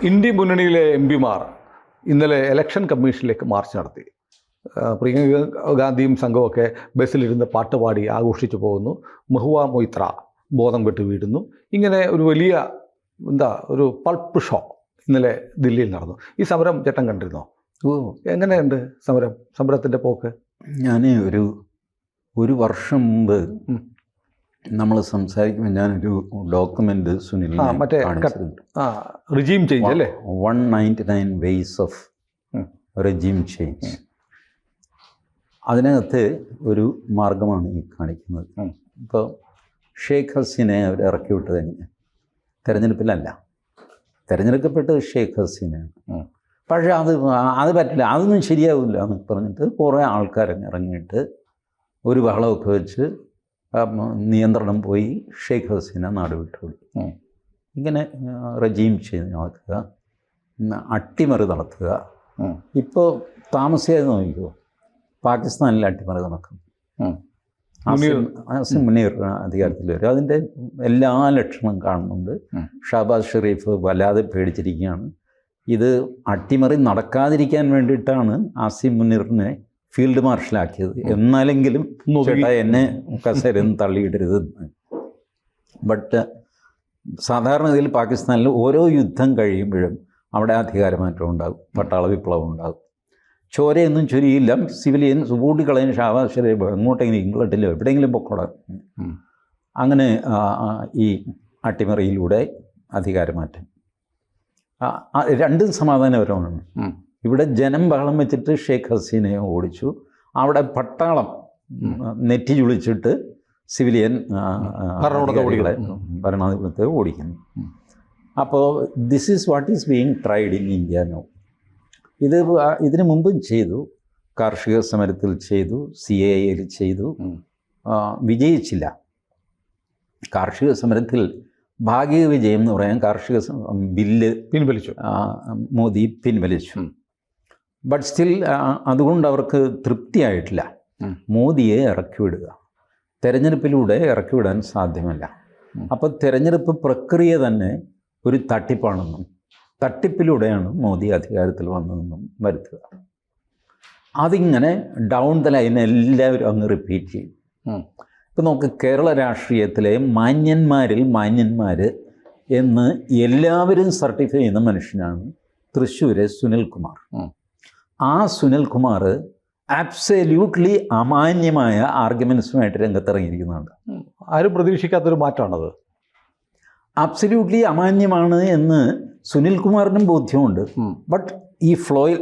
India മുന്നണിയിലെ എംപിമാർ ഇന്നലെ ഇലക്ഷൻ കമ്മീഷനിലേക്ക് മാർച്ച് നടത്തി. പ്രിയങ്ക ഗാന്ധിയും സംഘമൊക്കെ ബസ്സിലിരുന്ന് പാട്ടുപാടി ആഘോഷിച്ചു പോകുന്നു. മഹുവ മൊയ്ത്ര ബോധം കെട്ട് വീഴുന്നു. ഇങ്ങനെ ഒരു വലിയ ഒരു പൾപ്പ് ഷോ ഇന്നലെ ദില്ലിയിൽ നടന്നു. ഈ സമരം ചേട്ടൻ കണ്ടിരുന്നോ? എങ്ങനെയുണ്ട് സമരത്തിൻ്റെ പോക്ക്? ഞാൻ ഒരു വർഷം മുമ്പ് നമ്മൾ സംസാരിക്കുമ്പോൾ ഞാനൊരു ഡോക്യുമെൻ്റ് സുനിലിനെ കാണിച്ചിട്ടുണ്ട്. റിജീം ചേഞ്ച് അല്ലേ? 199 ways ഓഫ് റിജീം ചേഞ്ച്. അതിനകത്ത് ഒരു മാർഗമാണ് ഈ കാണിക്കുന്നത്. ഇപ്പോൾ ഷെയ്ഖ് ഹസീനയെ അവർ ഇറക്കി വിട്ടത് എങ്ങനെ? തെരഞ്ഞെടുപ്പിലല്ല, തിരഞ്ഞെടുക്കപ്പെട്ടത് ഷെയ്ഖ് ഹസീനയാണ്. പക്ഷേ അത് പറ്റില്ല, അതൊന്നും ശരിയാവില്ല എന്ന് പറഞ്ഞിട്ട് കുറേ ആൾക്കാർ ഇറങ്ങിയിട്ട് ഒരു ബഹളമൊക്കെ വെച്ച് നിയന്ത്രണം പോയി ഷെയ്ഖ് ഹസീന നാട് വിട്ടുപോയി. ഇങ്ങനെ റജീം ചെയ്ത് നടക്കുക, അട്ടിമറി നടത്തുക. ഇപ്പോൾ താമസിയാതെ നോക്കിക്കോ, പാകിസ്ഥാനിൽ അട്ടിമറി നടക്കും. ആസിം മുനീർ അധികാരത്തിൽ വരും. അതിൻ്റെ എല്ലാ ലക്ഷണവും കാണുന്നുണ്ട്. ഷഹബാസ് ഷെരീഫ് വല്ലാതെ പേടിച്ചിരിക്കുകയാണ്. ഇത് അട്ടിമറി നടക്കാതിരിക്കാൻ വേണ്ടിയിട്ടാണ് ആസിം മുനീറിനെ ഫീൽഡ് മാർഷലാക്കിയത്. എന്നാലെങ്കിലും ചേട്ടാ എന്നെ കസേരന്ന് തള്ളിയിടരുത്. ബട്ട് സാധാരണഗതിയിൽ പാകിസ്ഥാനിൽ ഓരോ യുദ്ധം കഴിയുമ്പോഴും അവിടെ അധികാരമാറ്റം ഉണ്ടാകും, പട്ടാള വിപ്ലവം ഉണ്ടാകും. ചോരയൊന്നും ചൊരിയില്ല, സിവിലിയൻസ് കൂട്ടിക്കളയാൻ ഷഹബാസ് ഷെരീഫ് എങ്ങോട്ടെങ്കിലും ഇംഗ്ലണ്ടിലോ എവിടെയെങ്കിലും പൊക്കോളാം. അങ്ങനെ ഈ അട്ടിമറിയിലൂടെ അധികാരമാറ്റം. രണ്ടും സമാധാനപരമാണ്. ഇവിടെ ജനം ബഹളം വെച്ചിട്ട് ഷെയ്ഖ് ഹസീനയെ ഓടിച്ചു. അവിടെ പട്ടാളം നെറ്റി ചുളിച്ചിട്ട് സിവിലിയൻ ഭരണാധിപത്യത്തെ ഓടിക്കുന്നു. അപ്പോൾ this is what is being tried in India now. ഇതിനു മുമ്പും ചെയ്തു, കാർഷിക സമരത്തിൽ ചെയ്തു, CAAയിൽ ചെയ്തു, വിജയിച്ചില്ല. കാർഷിക സമരത്തിൽ ഭാഗിക വിജയം എന്ന് പറയാൻ കാർഷിക ബില്ല് പിൻവലിച്ചു, മോദി പിൻവലിച്ചു. ബട്ട് സ്റ്റിൽ അതുകൊണ്ട് അവർക്ക് തൃപ്തിയായിട്ടില്ല. മോദിയെ ഇറക്കിവിടുക, തെരഞ്ഞെടുപ്പിലൂടെ ഇറക്കിവിടാൻ സാധ്യമല്ല. അപ്പോൾ തെരഞ്ഞെടുപ്പ് പ്രക്രിയ തന്നെ ഒരു തട്ടിപ്പാണെന്നും തട്ടിപ്പിലൂടെയാണ് മോദി അധികാരത്തിൽ വന്നതെന്നും വരുത്തുക. അതിങ്ങനെ ഡൗൺ ദ ലൈൻ എല്ലാവരും അങ്ങ് റിപ്പീറ്റ് ചെയ്യും. ഇപ്പം നമുക്ക് കേരള രാഷ്ട്രീയത്തിലെ മാന്യന്മാരിൽ മാന്യന്മാർ എന്ന് എല്ലാവരും സർട്ടിഫൈ ചെയ്യുന്ന മനുഷ്യനാണ് തൃശ്ശൂരെ സുനിൽകുമാർ. ആ സുനിൽകുമാർ ആബ്സല്യൂട്ട്ലി അമാന്യമായ ആർഗ്യുമെൻസുമായിട്ട് രംഗത്തിറങ്ങിയിരിക്കുന്നുണ്ട്. ആരും പ്രതീക്ഷിക്കാത്തൊരു മാറ്റമാണത്. ആബ്സല്യൂട്ട്ലി അമാന്യമാണ് എന്ന് സുനിൽകുമാറിനും ബോധ്യമുണ്ട്. ബട്ട് ഈ ഫ്ലോയിൽ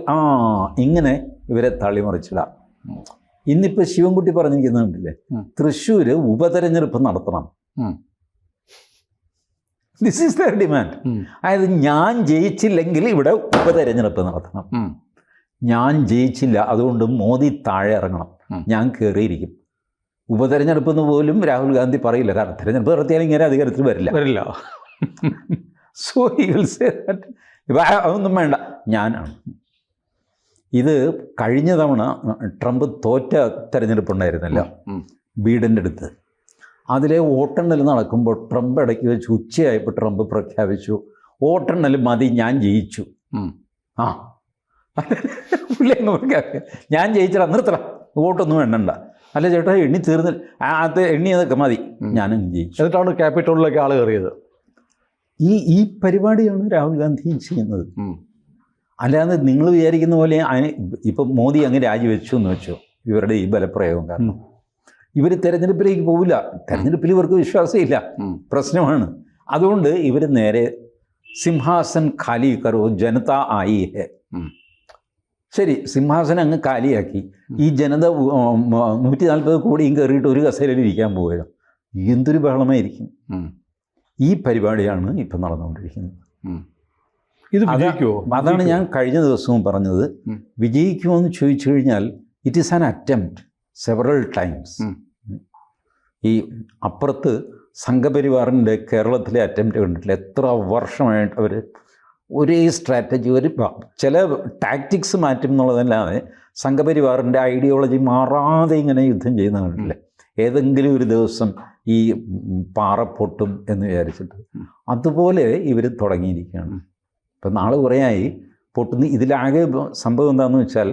ഇങ്ങനെ ഇവരെ തള്ളിമറിച്ചിടാം. ഇന്നിപ്പോൾ ശിവൻകുട്ടി പറഞ്ഞിരിക്കുന്നുണ്ടല്ലേ, തൃശ്ശൂർ ഉപതെരഞ്ഞെടുപ്പ് നടത്തണം. This is there demand. അതായത് ഞാൻ ജയിച്ചില്ലെങ്കിൽ ഇവിടെ ഉപതെരഞ്ഞെടുപ്പ് നടത്തണം. ഞാൻ ജയിച്ചില്ല, അതുകൊണ്ട് മോദി താഴെ ഇറങ്ങണം, ഞാൻ കയറിയിരിക്കും. ഉപതെരഞ്ഞെടുപ്പ് എന്ന് പോലും രാഹുൽ ഗാന്ധി പറയില്ല, കാരണം തെരഞ്ഞെടുപ്പ് നടത്തിയാലും ഇങ്ങനെ അധികാരത്തിൽ വരില്ല. So he will say that അതൊന്നും വേണ്ട, ഞാനാണ്. ഇത് കഴിഞ്ഞ തവണ ട്രംപ് തോറ്റ തെരഞ്ഞെടുപ്പുണ്ടായിരുന്നല്ലോ ബീഡൻ്റെ അടുത്ത്. അതിലെ വോട്ടെണ്ണൽ നടക്കുമ്പോൾ ട്രംപ് ഇടയ്ക്ക് വെച്ച് ഉച്ചയായപ്പോൾ ട്രംപ് പ്രഖ്യാപിച്ചു, വോട്ടെണ്ണൽ മതി, ഞാൻ ജയിച്ചു. പുള്ളി അങ്ങ് പ്രഖ്യാപിക്കുക, ഞാൻ ജയിച്ചിടാം, നിർത്തണം, വോട്ടൊന്നും എണ്ണണ്ട. അല്ല ചേട്ടാ, എണ്ണി തീർന്നില്ല, അത് എണ്ണിയതൊക്കെ മതി, ഞാനും ജയിച്ചു. എന്നിട്ടാണ് ക്യാപിറ്റലിലേക്ക് ആൾ കയറിയത്. ഈ പരിപാടിയാണ് രാഹുൽ ഗാന്ധി ചെയ്യുന്നത്. അല്ലാതെ നിങ്ങൾ വിചാരിക്കുന്ന പോലെ ഇപ്പം മോദി അങ്ങ് രാജിവെച്ചു എന്ന് വെച്ചോ, ഇവരുടെ ഈ ബലപ്രയോഗം കാരണം ഇവർ തെരഞ്ഞെടുപ്പിലേക്ക് പോവില്ല. തെരഞ്ഞെടുപ്പിൽ ഇവർക്ക് വിശ്വാസമില്ല, പ്രശ്നമാണ്. അതുകൊണ്ട് ഇവർ നേരെ സിംഹാസൻ ഖാലി കറോ ജനത ആയി ഹെ. ശരി, സിംഹാസനം അങ്ങ് കാലിയാക്കി, ഈ ജനത 140 കോടിയും കയറിയിട്ട് ഒരു കസേരയിൽ ഇരിക്കാൻ പോവുക, എന്തൊരു ബഹളമായിരിക്കും. ഈ പരിപാടിയാണ് ഇപ്പം നടന്നുകൊണ്ടിരിക്കുന്നത്. ഇത് വിജയിക്കുമോ? അതാണ് ഞാൻ കഴിഞ്ഞ ദിവസവും പറഞ്ഞത്. വിജയിക്കുമോ എന്ന് ചോദിച്ചു കഴിഞ്ഞാൽ it is an attempt several times. ഈ അപ്പുറത്ത് സംഘപരിവാറിൻ്റെ കേരളത്തിലെ അറ്റംപ്റ്റ് കണ്ടിട്ടില്ല. എത്ര വർഷമായിട്ട് അവർ ഒരേ സ്ട്രാറ്റജി, ചില ടാക്ടിക്സ് മാറ്റും എന്നുള്ളതല്ലാതെ സംഘപരിവാറിൻ്റെ ഐഡിയോളജി മാറാതെ ഇങ്ങനെ യുദ്ധം ചെയ്യുന്ന കണ്ടിട്ടില്ല. ഏതെങ്കിലും ഒരു ദിവസം ഈ പാറ പൊട്ടും എന്ന് വിചാരിച്ചിട്ട് അതുപോലെ ഇവർ തുടങ്ങിയിരിക്കുകയാണ്. ഇപ്പം നാളെ കുറേയായി പൊട്ടുന്ന. ഇതിലാകെ സംഭവം എന്താണെന്ന് വെച്ചാൽ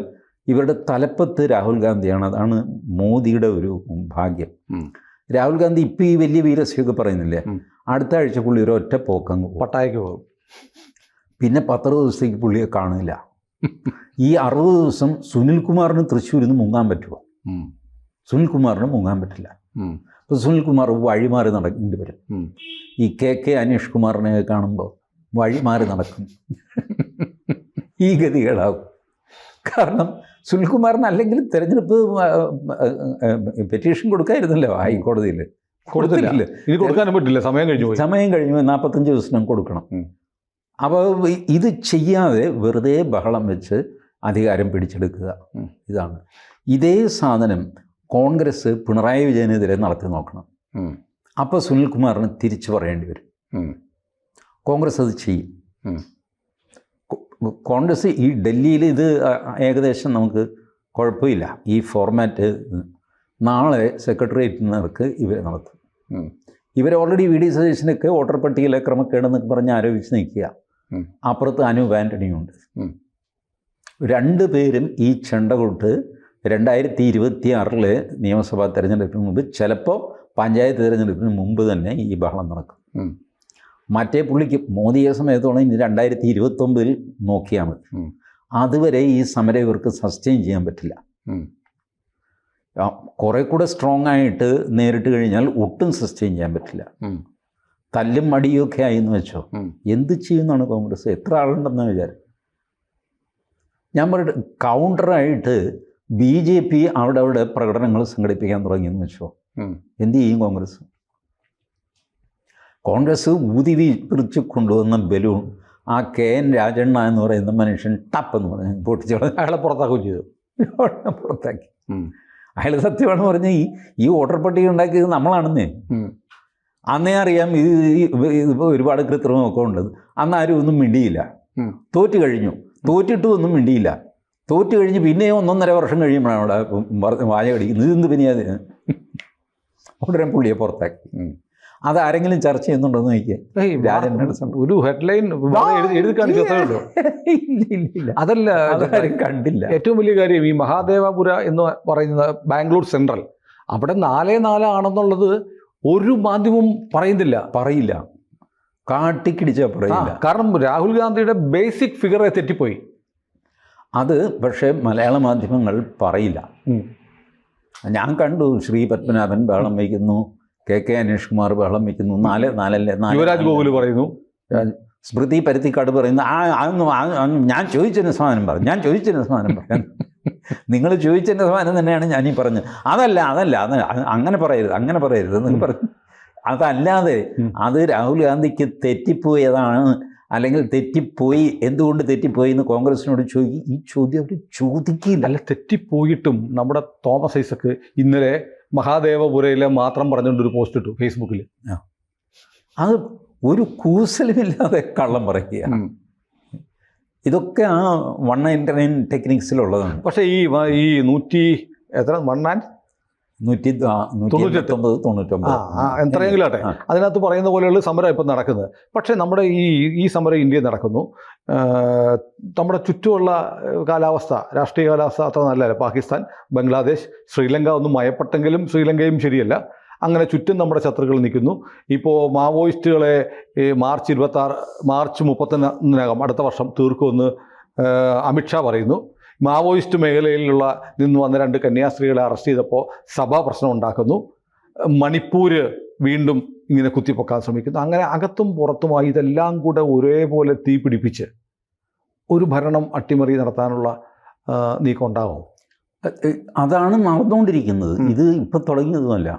ഇവരുടെ തലപ്പത്ത് രാഹുൽ ഗാന്ധിയാണ്. അതാണ് മോദിയുടെ ഒരു ഭാഗ്യം. രാഹുൽ ഗാന്ധി ഇപ്പം ഈ വലിയ വീരസ്യൊക്കെ പറയുന്നില്ലേ, അടുത്ത ആഴ്ച പുള്ളി ഒരു ഒറ്റ പോക്കങ്ങ് പട്ടായക്ക് പോകും. പിന്നെ 10 ദിവസത്തേക്ക് പുള്ളിയെ കാണില്ല. ഈ 60 ദിവസം സുനിൽകുമാറിന് തൃശ്ശൂരിൽ നിന്ന് മുങ്ങാൻ പറ്റുമോ? സുനിൽകുമാറിന് മുങ്ങാൻ പറ്റില്ല. ഇപ്പോൾ സുനിൽകുമാർ വഴിമാറി നടക്കേണ്ടി വരും. ഈ കെ അനീഷ് കുമാറിനെ കാണുമ്പോൾ വഴിമാറി നടക്കും. ഈ ഗതികളാവും. കാരണം സുനിൽകുമാറിന് അല്ലെങ്കിൽ തിരഞ്ഞെടുപ്പ് പെറ്റീഷൻ കൊടുക്കായിരുന്നല്ലോ ഹൈക്കോടതിയിൽ. കൊടുത്തില്ല, ഇനി കൊടുക്കാനും പറ്റില്ല, സമയം കഴിഞ്ഞു. 45 ദിവസം കൊടുക്കണം. അപ്പോൾ ഇത് ചെയ്യാതെ വെറുതെ ബഹളം വെച്ച് അധികാരം പിടിച്ചെടുക്കുക, ഇതാണ്. ഇതേ സാധനം കോൺഗ്രസ് പിണറായി വിജയനെതിരെ നടത്തി നോക്കണം. അപ്പോൾ സുനിൽകുമാറിന് തിരിച്ചു പറയേണ്ടി വരും. കോൺഗ്രസ് അത് ചെയ്യും. കോൺഗ്രസ് ഈ ഡൽഹിയിൽ ഇത് ഏകദേശം നമുക്ക് കുഴപ്പമില്ല. ഈ ഫോർമാറ്റ് നാളെ സെക്രട്ടേറിയറ്റിൽ നിന്നവർക്ക് ഇവരെ നടത്തും. ഇവർ ഓൾറെഡി വി ഡി സതീശനൊക്കെ വോട്ടർ പട്ടികയിലെ ക്രമക്കേടെന്നൊക്കെ പറഞ്ഞ് ആരോപിച്ച് നിൽക്കുക. അപ്പുറത്ത് അനൂപ് ആൻ്റണിയുണ്ട്. 2 പേരും ഈ ചെണ്ട കൊട്ട് 2026 നിയമസഭാ തെരഞ്ഞെടുപ്പിന് മുമ്പ്, ചിലപ്പോൾ പഞ്ചായത്ത് തിരഞ്ഞെടുപ്പിന് മുമ്പ് തന്നെ ഈ ബഹളം നടക്കും. മറ്റേ പുള്ളിക്ക് മോദിയെ സമയത്തോളം ഇനി 2029 നോക്കിയാൽ മതി. അതുവരെ ഈ സമരം ഇവർക്ക് സസ്റ്റെയിൻ ചെയ്യാൻ പറ്റില്ല. കുറേ കൂടെ സ്ട്രോങ് ആയിട്ട് നേരിട്ട് കഴിഞ്ഞാൽ ഒട്ടും സസ്റ്റെയിൻ ചെയ്യാൻ പറ്റില്ല. തല്ലും മടിയൊക്കെ ആയിന്ന് വെച്ചോ, എന്ത് ചെയ്യുന്നതാണ് കോൺഗ്രസ്? എത്ര ആളുണ്ടെന്ന് വിചാരം. ഞാൻ പറയട്ടെ, കൗണ്ടറായിട്ട് BJP അവിടെ പ്രകടനങ്ങൾ സംഘടിപ്പിക്കാൻ തുടങ്ങിയെന്ന് വെച്ചോ, എന്ത് ചെയ്യും കോൺഗ്രസ്? കോൺഗ്രസ് ഊതി വീർച്ച് കൊണ്ടുവന്ന ബലൂൺ ആ KN രാജണ്ണ എന്ന് പറയുന്ന മനുഷ്യൻ ടപ്പെന്ന് പറഞ്ഞ് പൊട്ടിച്ചോളാം. അയാളെ പുറത്താക്കുകയും ചെയ്തു. പുറത്താക്കി. അയാൾ സത്യമാണെന്ന് പറഞ്ഞാൽ ഈ വോട്ടർ പട്ടിക ഉണ്ടാക്കിയത് നമ്മളാണെന്നേ. അന്നേ അറിയാം ഇത് ഒരുപാട് കൃത്രിമമൊക്കെ ഉണ്ട്. അന്ന് ആരും ഒന്നും മിണ്ടിയില്ല. തോറ്റു കഴിഞ്ഞു, തോറ്റിട്ടും ഒന്നും മിണ്ടിയില്ല. തോറ്റു കഴിഞ്ഞ് പിന്നെയും 1.5 വർഷം കഴിയുമ്പോഴാണ് അവിടെ വാചകടിക്കുന്നത്. ഇതെന്ത് പിന്നെ അത് ഉടനെ പുള്ളിയെ പുറത്താക്കി. അതാരെങ്കിലും ചർച്ച ചെയ്യുന്നുണ്ടോന്ന് നോക്കിയാൽ ഒരു ഹെഡ്ലൈൻ എഴുതി കാണിച്ചോ? അതല്ല, അതാരും കണ്ടില്ല. ഏറ്റവും വലിയ കാര്യം ഈ മഹാദേവപുര എന്ന് പറയുന്നത് ബാംഗ്ലൂർ സെൻട്രൽ, അവിടെ 4-4 ആണെന്നുള്ളത് ഒരു മാധ്യമവും പറയില്ല. കാട്ടിക്കിടിച്ചാൽ പറയില്ല. കാരണം രാഹുൽ ഗാന്ധിയുടെ ബേസിക് ഫിഗറെ തെറ്റിപ്പോയി. അത് പക്ഷേ മലയാള മാധ്യമങ്ങൾ പറയില്ല. ഞാൻ കണ്ടു, ശ്രീ പത്മനാഭൻ ബഹളം വയ്ക്കുന്നു, കെ അനീഷ് കുമാർ ബഹളം വയ്ക്കുന്നു, 4 യുവരാജ് ഗോകുൽ പറയുന്നു, സ്മൃതി പരുത്തിക്കാട് പറയുന്നു. ഞാൻ ചോദിച്ചതിന് സമാധാനം പറയാം. നിങ്ങൾ ചോദിച്ചതിൻ്റെ സമാധാനം തന്നെയാണ് ഞാനീ പറഞ്ഞത്. അതല്ല അങ്ങനെ പറയരുത് എന്നൊക്കെ പറഞ്ഞു. അതല്ലാതെ അത് രാഹുൽ ഗാന്ധിക്ക് തെറ്റിപ്പോയതാണ്, അല്ലെങ്കിൽ തെറ്റിപ്പോയി, എന്തുകൊണ്ട് തെറ്റിപ്പോയി എന്ന് കോൺഗ്രസിനോട് ചോദിക്കും. ഈ ചോദ്യം അവർ ചോദിക്കില്ല. അല്ല, തെറ്റിപ്പോയിട്ടും നമ്മുടെ തോമസ് ഐസക്ക് ഇന്നലെ മഹാദേവപുരയിലെ മാത്രം പറഞ്ഞുകൊണ്ടൊരു പോസ്റ്റ് ഇട്ടു ഫേസ്ബുക്കിൽ. അത് ഒരു കൂസലുമില്ലാതെ കള്ളം പറയുക. ഇതൊക്കെ ആ 199 ടെക്നിക്സിലുള്ളതാണ്. പക്ഷേ ഈ 199 എത്രയെങ്കിലും ആട്ടെ, അതിനകത്ത് പറയുന്ന പോലെയുള്ള സമരം ഇപ്പം നടക്കുന്നത്. പക്ഷേ നമ്മുടെ ഈ സമരം ഇന്ത്യയിൽ നടക്കുന്നു. നമ്മുടെ ചുറ്റുമുള്ള കാലാവസ്ഥ, രാഷ്ട്രീയ കാലാവസ്ഥ അത്ര നല്ലതല്ല. പാകിസ്ഥാൻ, ബംഗ്ലാദേശ്, ശ്രീലങ്ക ഒന്നും മയപ്പെട്ടെങ്കിലും ശ്രീലങ്കയും ശരിയല്ല. അങ്ങനെ ചുറ്റും നമ്മുടെ ശത്രുക്കൾ നിൽക്കുന്നു. ഇപ്പോൾ മാവോയിസ്റ്റുകളെ മാർച്ച് 31 അടുത്ത വർഷം തീർക്കുമെന്ന് അമിത്ഷാ പറയുന്നു. മാവോയിസ്റ്റ് മേഖലയിലുള്ള നിന്ന് വന്ന 2 കന്യാസ്ത്രീകളെ അറസ്റ്റ് ചെയ്തപ്പോൾ സഭാ പ്രശ്നം ഉണ്ടാക്കുന്നു. മണിപ്പൂർ വീണ്ടും ഇങ്ങനെ കുത്തിപ്പൊക്കാൻ ശ്രമിക്കുന്നു. അങ്ങനെ അകത്തും പുറത്തുമായി ഇതെല്ലാം കൂടെ ഒരേപോലെ തീ പിടിപ്പിച്ച് ഒരു ഭരണം അട്ടിമറി നടത്താനുള്ള നീക്കം ഉണ്ടാകും. അതാണ് നടന്നുകൊണ്ടിരിക്കുന്നത്. ഇത് ഇപ്പം തുടങ്ങിയതുമല്ല.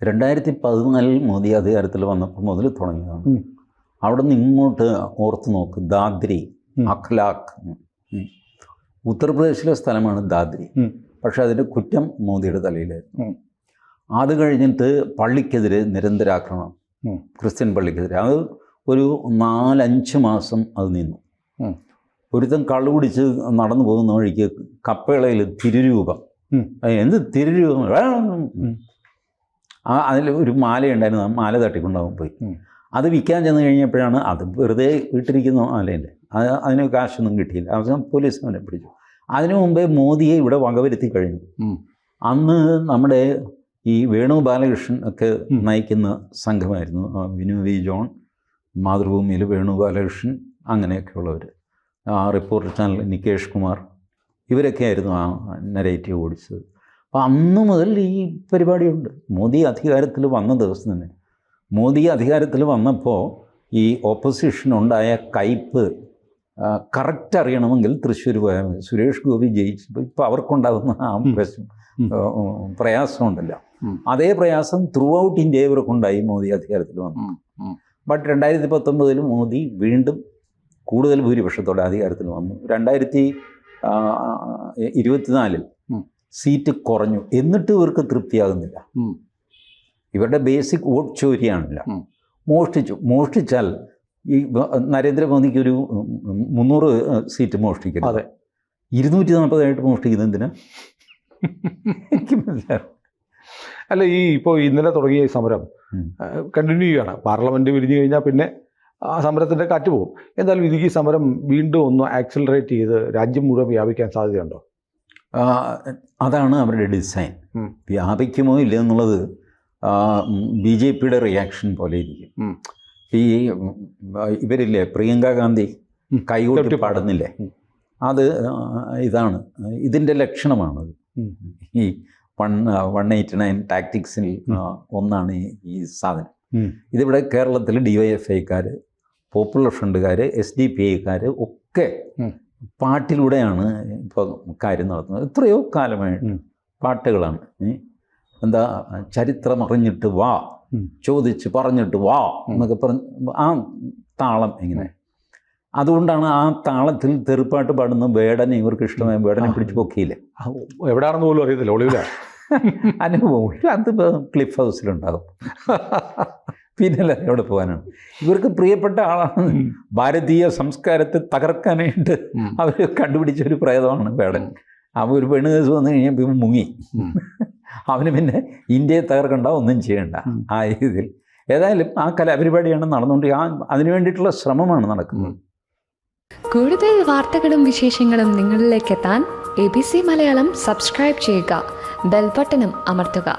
2014 മോദി അധികാരത്തിൽ വന്നപ്പോൾ മുതൽ തുടങ്ങിയതാണ്. അവിടെ നിന്ന് ഇങ്ങോട്ട് ഓർത്ത് നോക്ക്. ദാദ്രി, അഖ്ലാഖ്, ഉത്തർപ്രദേശിലെ സ്ഥലമാണ് ദാദ്രി. പക്ഷേ അതിൻ്റെ കുറ്റം മോദിയുടെ തലയിലായിരുന്നു. അത് കഴിഞ്ഞിട്ട് പള്ളിക്കെതിരെ നിരന്തരാക്രമണം, ക്രിസ്ത്യൻ പള്ളിക്കെതിരെ. അത് ഒരു 4-5 മാസം അത് നിന്നു. ഒരുത്തൻ കള്ളു കുടിച്ച് നടന്നു പോകുന്ന വഴിക്ക് കപ്പേളയിൽ തിരുരൂപം, എന്ത് തിരുരൂപം, അതിൽ ഒരു മാലയുണ്ടായിരുന്നു. ആ മാല തട്ടിക്കൊണ്ടാവും പോയി. അത് വിൽക്കാൻ ചെന്ന് കഴിഞ്ഞപ്പോഴാണ് അത് വെറുതെ ഇട്ടിരിക്കുന്ന ആലയല്ലേ, അതിന് കാശൊന്നും കിട്ടിയില്ല. അവസാനം പോലീസ് അവനെ പിടിച്ചു. അതിനു മുമ്പേ മോദിയെ ഇവിടെ വകവരുത്തി കഴിഞ്ഞു. അന്ന് നമ്മുടെ ഈ വേണു ബാലകൃഷ്ണൻ ഒക്കെ നയിക്കുന്ന സംഘമായിരുന്നു. വിനു വി ജോൺ, മാതൃഭൂമിയിൽ വേണു ബാലകൃഷ്ണൻ, അങ്ങനെയൊക്കെയുള്ളവർ, റിപ്പോർട്ടർ ചാനൽ നികേഷ് കുമാർ, ഇവരൊക്കെ ആയിരുന്നു ആ നരേറ്റീവ് ഓടിച്ചത്. അപ്പോൾ അന്ന് മുതൽ ഈ പരിപാടിയുണ്ട്. മോദി അധികാരത്തിൽ വന്ന ദിവസം തന്നെ, മോദി അധികാരത്തിൽ വന്നപ്പോൾ ഈ ഓപ്പോസിഷനുണ്ടായ കയ്പ് കറക്റ്റ് അറിയണമെങ്കിൽ തൃശ്ശൂർ പോയാൽ മതി. സുരേഷ് ഗോപി ജയിച്ചപ്പോൾ ഇപ്പോൾ അവർക്കുണ്ടാകുന്ന ആ പ്രയാസമുണ്ടല്ലോ, അതേ പ്രയാസം ത്രൂ ഔട്ട് ഇന്ത്യ ഇവർക്കുണ്ടായി മോദി അധികാരത്തിൽ വന്നു. ബട്ട് 2019 മോദി വീണ്ടും കൂടുതൽ ഭൂരിപക്ഷത്തോടെ അധികാരത്തിൽ വന്നു. 2024 സീറ്റ് കുറഞ്ഞു. എന്നിട്ട് ഇവർക്ക് തൃപ്തിയാകുന്നില്ല. ഇവരുടെ ബേസിക് വോട്ട് ചോരിയാണല്ലോ. മോഷ്ടിച്ചാൽ ഈ നരേന്ദ്രമോദിക്ക് ഒരു 300 സീറ്റ് മോഷ്ടിക്കുന്നു. അതെ, 240 മോഷ്ടിക്കുന്നത് എന്തിനാ എനിക്ക് മനസ്സിലാവും. അല്ല, ഈ ഇപ്പോൾ ഇന്നലെ തുടങ്ങിയ ഈ സമരം കണ്ടിന്യൂ ചെയ്യുകയാണ്. പാർലമെൻറ്റ് വിരിഞ്ഞു കഴിഞ്ഞാൽ പിന്നെ ആ സമരത്തിൻ്റെ കാറ്റ് പോകും. എന്തായാലും ഇത് ഈ സമരം വീണ്ടും ഒന്ന് ആക്സിലറേറ്റ് ചെയ്ത് രാജ്യം മുഴുവൻ വ്യാപിക്കാൻ സാധ്യതയുണ്ടോ? അതാണ് അവരുടെ ഡിസൈൻ. വ്യാപിക്കുമോ ഇല്ല എന്നുള്ളത് BJPയുടെ റിയാക്ഷൻ പോലെ ഇരിക്കും. ഈ ഇവരില്ലേ, പ്രിയങ്ക ഗാന്ധി കൈകൊട്ടി പാടുന്നില്ലേ, അത് ഇതാണ്, ഇതിൻ്റെ ലക്ഷണമാണത്. ഈ 189 ടാക്ടിക്സിൽ ഒന്നാണ് ഈ സാധനം. ഇതിവിടെ കേരളത്തിൽ DYFIക്കാർ, പോപ്പുലർ ഫ്രണ്ടുകാർ, SDPIക്കാർ ഒക്കെ പാട്ടിലൂടെയാണ് ഇപ്പോൾ കാര്യം നടത്തുന്നത്. എത്രയോ കാലമായിട്ട് പാട്ടുകളാണ്. എന്താ, ചരിത്രം അറിഞ്ഞിട്ട് വാ, ചോദിച്ച് പറഞ്ഞിട്ട് വാ എന്നൊക്കെ പറഞ്ഞ് ആ താളം എങ്ങനെ. അതുകൊണ്ടാണ് ആ താളത്തിൽ തെറിപ്പാട്ട് പാടുന്ന വേടനെ ഇവർക്ക് ഇഷ്ടമായ വേടനെ പിടിച്ച് പൊക്കിയില്ലേ. എവിടെയാണെന്ന് പോലും അറിയത്തില്ല, ഒളിവിലാണ് അനുഭവം. അത് ക്ലിഫ് ഹൗസിലുണ്ടാകും. പിന്നല്ല എവിടെ പോകാനാണ്. ഇവർക്ക് പ്രിയപ്പെട്ട ആളാണ്. ഭാരതീയ സംസ്കാരത്തെ തകർക്കാനായിട്ട് അവർ കണ്ടുപിടിച്ച ഒരു പ്രേതമാണ് വേടൻ. അവൻ ഒരു പെണ്ണ് കേസ് വന്നു കഴിഞ്ഞപ്പോൾ ഇവൻ മുങ്ങി. അവന് പിന്നെ ഇന്ത്യയെ തകർക്കണ്ട, ഒന്നും ചെയ്യണ്ട ആ രീതിയിൽ. ഏതായാലും ആ കലാപരിപാടിയാണ് നടന്നുകൊണ്ട് അതിനു വേണ്ടിയിട്ടുള്ള ശ്രമമാണ് നടക്കുന്നത്. കൂടുതൽ വാർത്തകളും വിശേഷങ്ങളും നിങ്ങളിലേക്ക് എത്താൻ ABC മലയാളം സബ്സ്ക്രൈബ് ചെയ്യുക, ബെൽബട്ടനും അമർത്തുക.